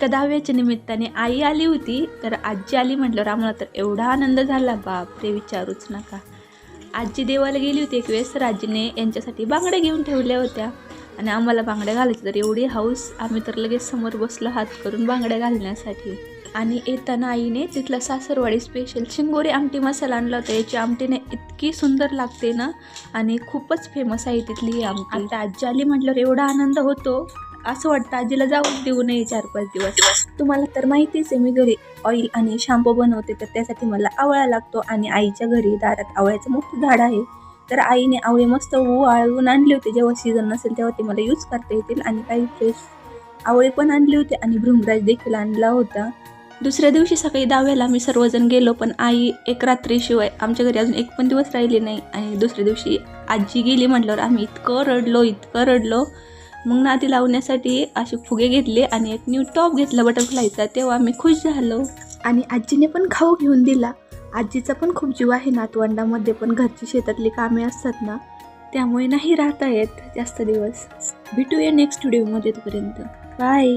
आजीच्या दहाव्याच्या निमित्ताने आई आली होती, तर आजी आली म्हटल्यावर आम्हाला तर एवढा आनंद झाला, बापरे विचारूच नका. आजी देवाला गेली होती एक वेळेस, तर आजीने यांच्यासाठी बांगड्या घेऊन ठेवल्या होत्या आणि आम्हाला बांगड्या घालायची तर एवढी हौस, आम्ही तर लगेच समोर बसलो हात करून बांगड्या घालण्यासाठी. आणि येताना आईने तिथला सासरवाडी स्पेशल शिंगोरी आमटी मसाला आणला होता. याची आमटीने इतकी सुंदर लागते ना आणि खूपच फेमस आहे तिथली ही आमटी. आता आजी आली म्हटल्यावर एवढा आनंद होतो, असं वाटतं आजीला जाऊन देऊ नये 4-5 दिवस. तुम्हाला तर माहितीच आहे, मी घरी ऑइल आणि शॅम्पू बनवते, तर त्यासाठी मला आवळा लागतो आणि आईच्या घरी दारात आवळ्याचं मोठं झाड आहे. तर आईने आवळे मस्त वाळवून आणले होते, जेव्हा सीझन नसेल तेव्हा ते मला यूज करता येतील. आणि काही फ्रेश आवळे पण आणले होते आणि भृंगराज देखील आणला होता. दुसऱ्या दिवशी सकाळी दाव्याला आम्ही सर्वजण गेलो, पण आई एक रात्रीशिवाय आमच्या घरी अजून एक पण दिवस राहिले नाही. आणि दुसऱ्या दिवशी आजी गेली म्हटल्यावर आम्ही इतकं रडलो. मग नादी लावण्यासाठी असे फुगे घेतले आणि एक न्यू टॉप घेतला बटरफ्लायचा, तेव्हा आम्ही खुश झालो. आणि आजीने पण खाऊ घेऊन दिला. आजीचा पण खूप जीव आहे नातवंडामध्ये, पण घरची शेतातली कामे असतात ना, त्यामुळे नाही राहता येत जास्त दिवस. भेटूया नेक्स्ट व्हिडिओमध्ये, तोपर्यंत बाय.